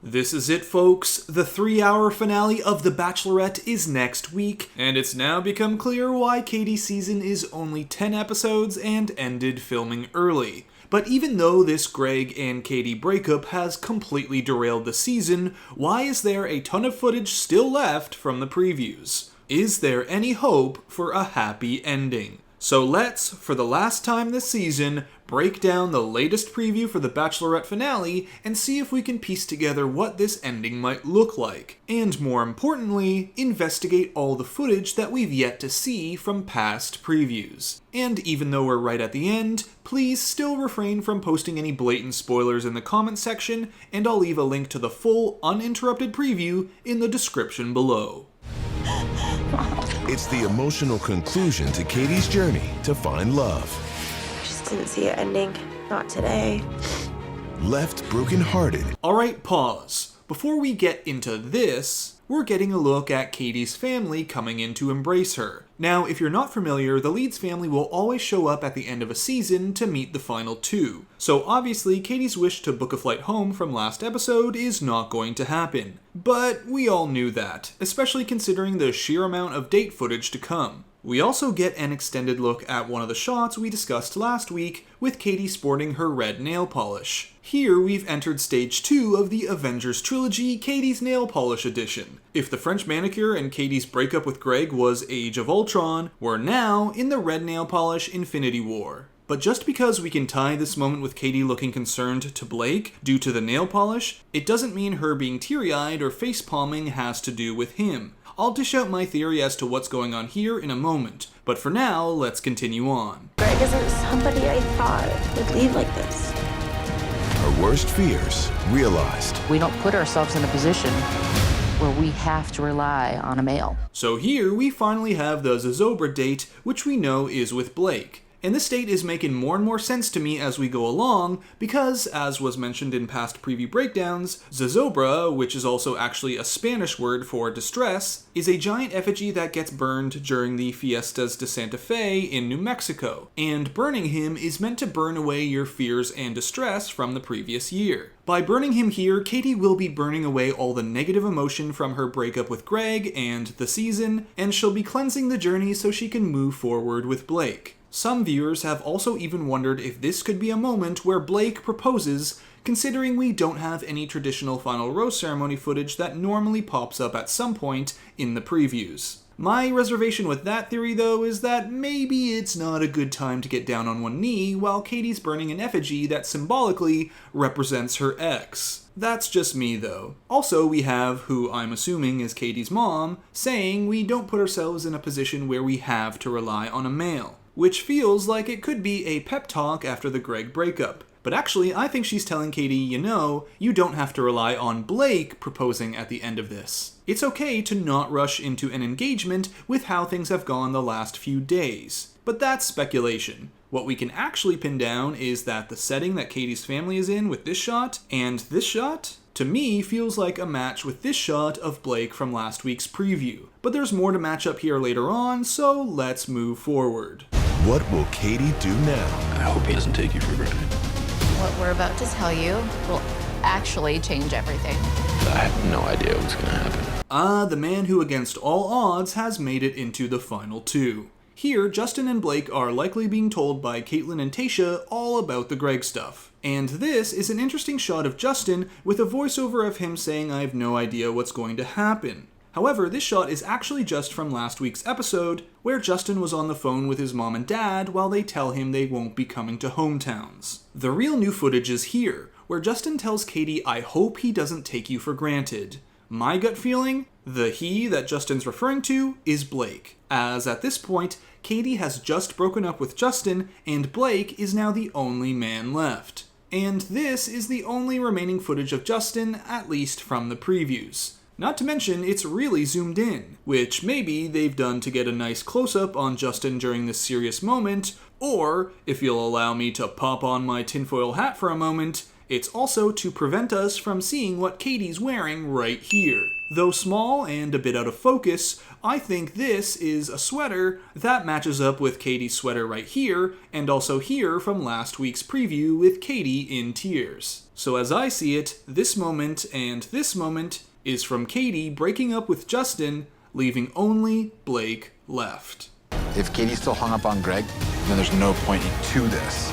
This is it, folks. The 3-hour finale of The Bachelorette is next week, and it's now become clear why Katie's season is only 10 episodes and ended filming early. But even though this Greg and Katie breakup has completely derailed the season, why is there a ton of footage still left from the previews? Is there any hope for a happy ending? So let's, for the last time this season, break down the latest preview for the Bachelorette finale and see if we can piece together what this ending might look like. And more importantly, investigate all the footage that we've yet to see from past previews. And even though we're right at the end, please still refrain from posting any blatant spoilers in the comment section, and I'll leave a link to the full, uninterrupted preview in the description below. It's the emotional conclusion to Katie's journey to find love. Just didn't see it ending. Not today. Left brokenhearted. Alright, pause. Before we get into this, we're getting a look at Katie's family coming in to embrace her. Now, if you're not familiar, the lead's family will always show up at the end of a season to meet the final two. So obviously, Katie's wish to book a flight home from last episode is not going to happen. But we all knew that, especially considering the sheer amount of date footage to come. We also get an extended look at one of the shots we discussed last week, with Katie sporting her red nail polish. Here we've entered stage 2 of the Avengers trilogy, Katie's Nail Polish edition. If the French manicure and Katie's breakup with Greg was Age of Ultron, we're now in the red nail polish Infinity War. But just because we can tie this moment with Katie looking concerned to Blake due to the nail polish, it doesn't mean her being teary-eyed or face-palming has to do with him. I'll dish out my theory as to what's going on here in a moment, but for now, let's continue on. Greg isn't somebody I thought would leave like this. Her worst fears realized. We don't put ourselves in a position where we have to rely on a male. So here we finally have the zozobra date, which we know is with Blake. And this date is making more and more sense to me as we go along, because, as was mentioned in past preview breakdowns, zozobra, which is also actually a Spanish word for distress, is a giant effigy that gets burned during the Fiestas de Santa Fe in New Mexico, and burning him is meant to burn away your fears and distress from the previous year. By burning him here, Katie will be burning away all the negative emotion from her breakup with Greg and the season, and she'll be cleansing the journey so she can move forward with Blake. Some viewers have also even wondered if this could be a moment where Blake proposes, considering we don't have any traditional final rose ceremony footage that normally pops up at some point in the previews. My reservation with that theory, though, is that maybe it's not a good time to get down on one knee while Katie's burning an effigy that symbolically represents her ex. That's just me, though. Also, we have, who I'm assuming is Katie's mom, saying we don't put ourselves in a position where we have to rely on a male, which feels like it could be a pep talk after the Greg breakup. But actually, I think she's telling Katie, you don't have to rely on Blake proposing at the end of this. It's okay to not rush into an engagement with how things have gone the last few days. But that's speculation. What we can actually pin down is that the setting that Katie's family is in with this shot, and this shot, to me, feels like a match with this shot of Blake from last week's preview. But there's more to match up here later on, so let's move forward. What will Katie do now? I hope he doesn't take you for granted. What we're about to tell you will actually change everything. I have no idea what's gonna happen. The man who against all odds has made it into the final two. Here, Justin and Blake are likely being told by Caitlyn and Tayshia all about the Greg stuff. And this is an interesting shot of Justin with a voiceover of him saying I have no idea what's going to happen. However, this shot is actually just from last week's episode, where Justin was on the phone with his mom and dad while they tell him they won't be coming to hometowns. The real new footage is here, where Justin tells Katie, I hope he doesn't take you for granted. My gut feeling? The he that Justin's referring to is Blake, as at this point, Katie has just broken up with Justin, and Blake is now the only man left. And this is the only remaining footage of Justin, at least from the previews. Not to mention, it's really zoomed in, which maybe they've done to get a nice close-up on Justin during this serious moment, or, if you'll allow me to pop on my tinfoil hat for a moment, It's also to prevent us from seeing what Katie's wearing right here. Though small and a bit out of focus, I think this is a sweater that matches up with Katie's sweater right here, and also here from last week's preview with Katie in tears. So as I see it, this moment and this moment is from Katie breaking up with Justin, leaving only Blake left. If Katie's still hung up on Greg, then there's no point to this.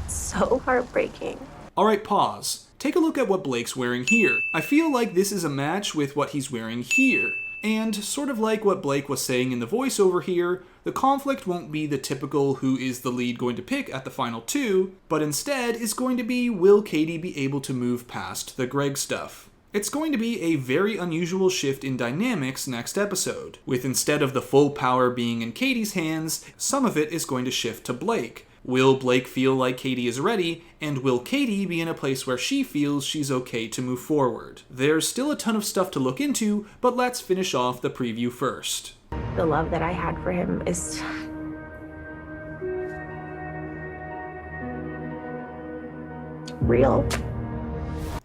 So heartbreaking. Alright, pause. Take a look at what Blake's wearing here. I feel like this is a match with what he's wearing here. And sort of like what Blake was saying in the voiceover here, the conflict won't be the typical who is the lead going to pick at the final two, but instead is going to be will Katie be able to move past the Greg stuff. It's going to be a very unusual shift in dynamics next episode, with instead of the full power being in Katie's hands, some of it is going to shift to Blake. Will Blake feel like Katie is ready, and will Katie be in a place where she feels she's okay to move forward? There's still a ton of stuff to look into, but let's finish off the preview first. The love that I had for him is real.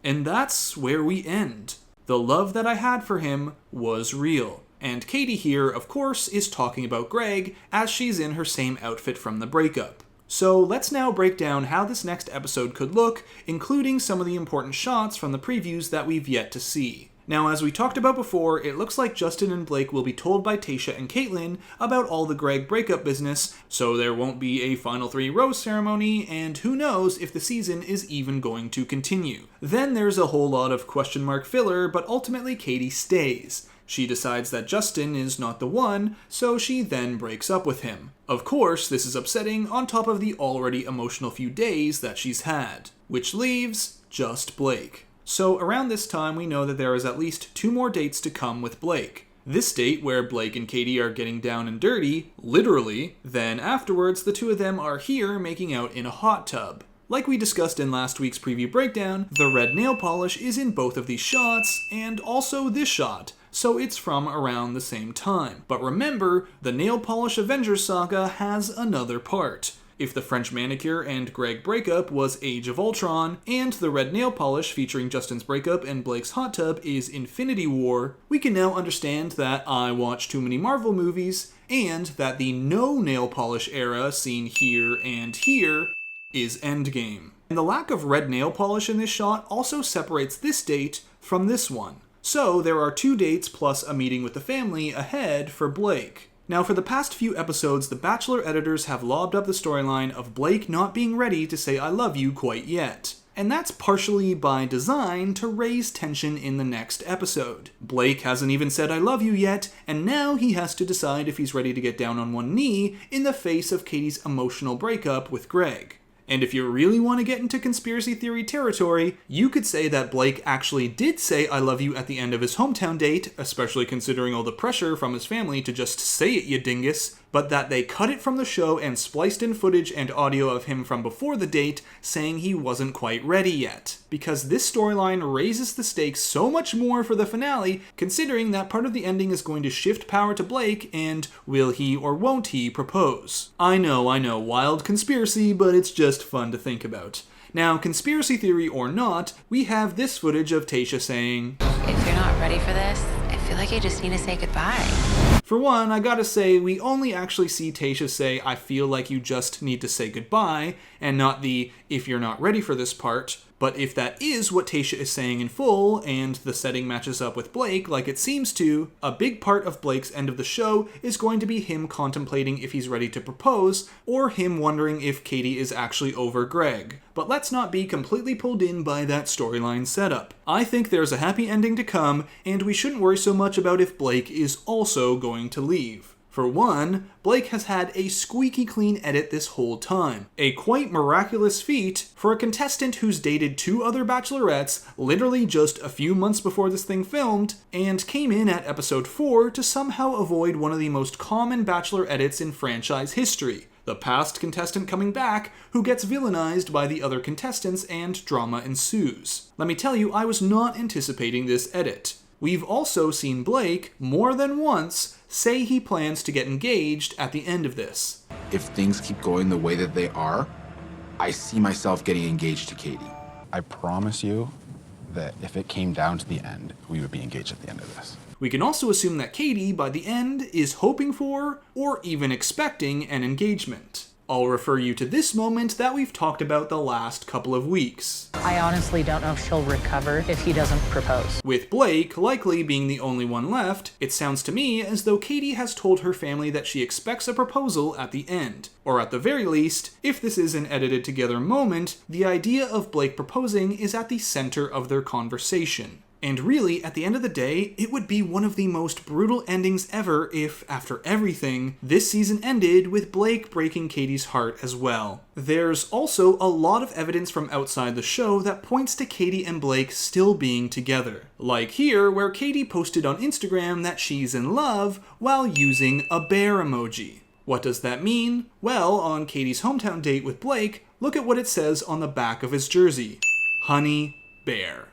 And that's where we end. The love that I had for him was real. And Katie here, of course, is talking about Greg as she's in her same outfit from the breakup. So let's now break down how this next episode could look, including some of the important shots from the previews that we've yet to see. Now, as we talked about before, it looks like Justin and Blake will be told by Tayshia and Caitlin about all the Greg breakup business, so there won't be a Final 3 rose ceremony, and who knows if the season is even going to continue. Then there's a whole lot of question mark filler, but ultimately Katie stays. She decides that Justin is not the one, so she then breaks up with him. Of course, this is upsetting on top of the already emotional few days that she's had, which leaves just Blake. So around this time, we know that there is at least 2 more dates to come with Blake. This date where Blake and Katie are getting down and dirty, literally, then afterwards the two of them are here making out in a hot tub. Like we discussed in last week's preview breakdown, the red nail polish is in both of these shots, and also this shot, so it's from around the same time. But remember, the Nail Polish Avengers saga has another part. If the French manicure and Greg breakup was Age of Ultron, and the red nail polish featuring Justin's breakup and Blake's hot tub is Infinity War, we can now understand that I watch too many Marvel movies, and that the no nail polish era seen here and here is Endgame. And the lack of red nail polish in this shot also separates this date from this one. So there are 2 dates plus a meeting with the family ahead for Blake. Now, for the past few episodes, the Bachelor editors have lobbed up the storyline of Blake not being ready to say I love you quite yet. And that's partially by design to raise tension in the next episode. Blake hasn't even said I love you yet, and now he has to decide if he's ready to get down on one knee in the face of Katie's emotional breakup with Greg. And if you really want to get into conspiracy theory territory, you could say that Blake actually did say I love you at the end of his hometown date, especially considering all the pressure from his family to just say it, you dingus, but that they cut it from the show and spliced in footage and audio of him from before the date saying he wasn't quite ready yet. Because this storyline raises the stakes so much more for the finale, considering that part of the ending is going to shift power to Blake and will he or won't he propose. I know, wild conspiracy, but it's just fun to think about. Now, conspiracy theory or not, we have this footage of Tayshia saying, "If you're not ready for this, I feel like I just need to say goodbye." For one, I gotta say, we only actually see Tayshia say, I feel like you just need to say goodbye, and not the, if you're not ready for this part. But if that is what Tayshia is saying in full, and the setting matches up with Blake like it seems to, a big part of Blake's end of the show is going to be him contemplating if he's ready to propose, or him wondering if Katie is actually over Greg. But let's not be completely pulled in by that storyline setup. I think there's a happy ending to come, and we shouldn't worry so much about if Blake is also going to leave. For one, Blake has had a squeaky clean edit this whole time. A quite miraculous feat for a contestant who's dated 2 other bachelorettes literally just a few months before this thing filmed, and came in at episode 4 to somehow avoid one of the most common Bachelor edits in franchise history. The past contestant coming back who gets villainized by the other contestants and drama ensues. Let me tell you, I was not anticipating this edit. We've also seen Blake, more than once, say he plans to get engaged at the end of this. If things keep going the way that they are, I see myself getting engaged to Katie. I promise you that if it came down to the end, we would be engaged at the end of this. We can also assume that Katie, by the end, is hoping for, or even expecting, an engagement. I'll refer you to this moment that we've talked about the last couple of weeks. I honestly don't know if she'll recover if he doesn't propose. With Blake likely being the only one left, it sounds to me as though Katie has told her family that she expects a proposal at the end. Or at the very least, if this is an edited together moment, the idea of Blake proposing is at the center of their conversation. And really, at the end of the day, it would be one of the most brutal endings ever if, after everything, this season ended with Blake breaking Katie's heart as well. There's also a lot of evidence from outside the show that points to Katie and Blake still being together. Like here, where Katie posted on Instagram that she's in love while using a bear emoji. What does that mean? Well, on Katie's hometown date with Blake, look at what it says on the back of his jersey. Honey Bear.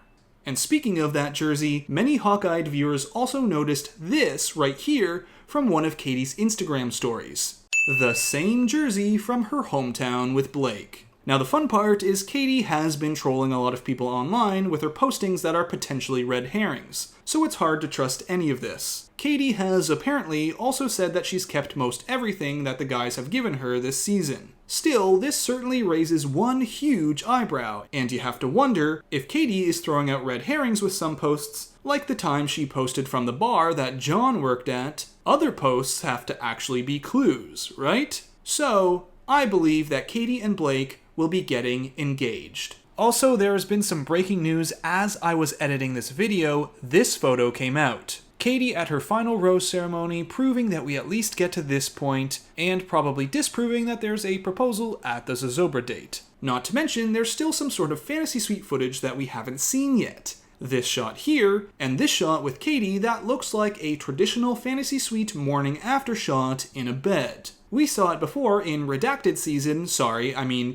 And speaking of that jersey, many hawk-eyed viewers also noticed this right here from one of Katie's Instagram stories. The same jersey from her hometown with Blake. Now the fun part is Katie has been trolling a lot of people online with her postings that are potentially red herrings, so it's hard to trust any of this. Katie has apparently also said that she's kept most everything that the guys have given her this season. Still, this certainly raises one huge eyebrow, and you have to wonder if Katie is throwing out red herrings with some posts, like the time she posted from the bar that John worked at. Other posts have to actually be clues, right? So, I believe that Katie and Blake will be getting engaged. Also, there has been some breaking news as I was editing this video. This photo came out. Katie at her final rose ceremony, proving that we at least get to this point, and probably disproving that there's a proposal at the zozobra date. Not to mention, there's still some sort of fantasy suite footage that we haven't seen yet. This shot here, and this shot with Katie that looks like a traditional fantasy suite morning after shot in a bed. We saw it before in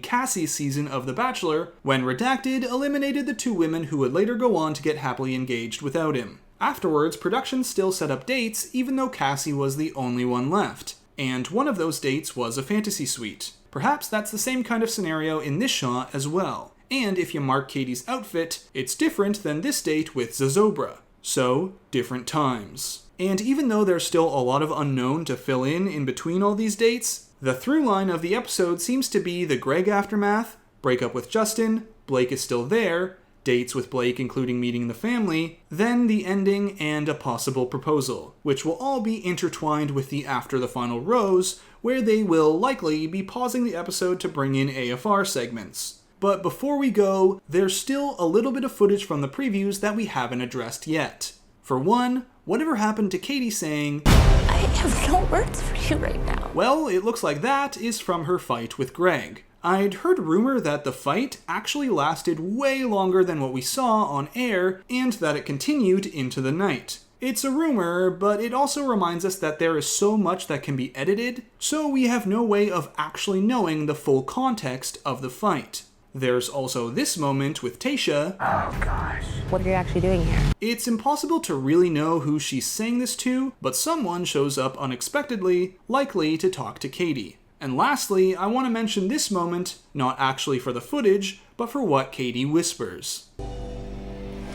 Cassie's season of The Bachelor, when Redacted eliminated the two women who would later go on to get happily engaged without him. Afterwards, production still set up dates, even though Cassie was the only one left. And one of those dates was a fantasy suite. Perhaps that's the same kind of scenario in this shot as well. And if you mark Katie's outfit, it's different than this date with zozobra. So, different times. And even though there's still a lot of unknown to fill in between all these dates, the through line of the episode seems to be the Greg aftermath, breakup with Justin, Blake is still there, dates with Blake including meeting the family, then the ending and a possible proposal, which will all be intertwined with the after the final rose, where they will likely be pausing the episode to bring in AFR segments. But before we go, there's still a little bit of footage from the previews that we haven't addressed yet. For one, whatever happened to Katie saying, I have no words for you right now. Well, it looks like that is from her fight with Greg. I'd heard rumor that the fight actually lasted way longer than what we saw on air, and that it continued into the night. It's a rumor, but it also reminds us that there is so much that can be edited, so we have no way of actually knowing the full context of the fight. There's also this moment with Tayshia. Oh gosh. What are you actually doing here? It's impossible to really know who she's saying this to, but someone shows up unexpectedly, likely to talk to Katie. And lastly, I want to mention this moment, not actually for the footage, but for what Katie whispers.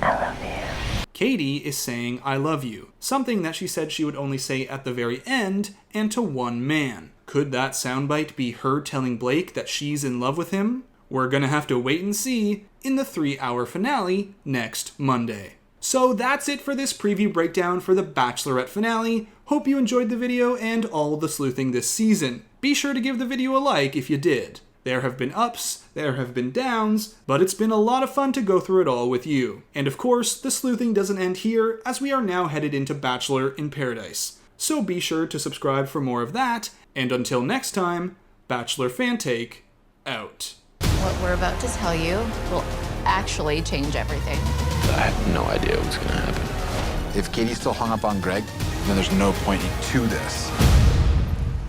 I love you. Katie is saying I love you, something that she said she would only say at the very end, and to one man. Could that soundbite be her telling Blake that she's in love with him? We're gonna have to wait and see in the 3-hour finale next Monday. So that's it for this preview breakdown for the Bachelorette finale. Hope you enjoyed the video and all the sleuthing this season. Be sure to give the video a like if you did. There have been ups, there have been downs, but it's been a lot of fun to go through it all with you. And of course, the sleuthing doesn't end here, as we are now headed into Bachelor in Paradise. So be sure to subscribe for more of that, and until next time, Bachelor Fan Take, out. What we're about to tell you will actually change everything. I had no idea what was gonna happen. If Katie's still hung up on Greg, then there's no point to this.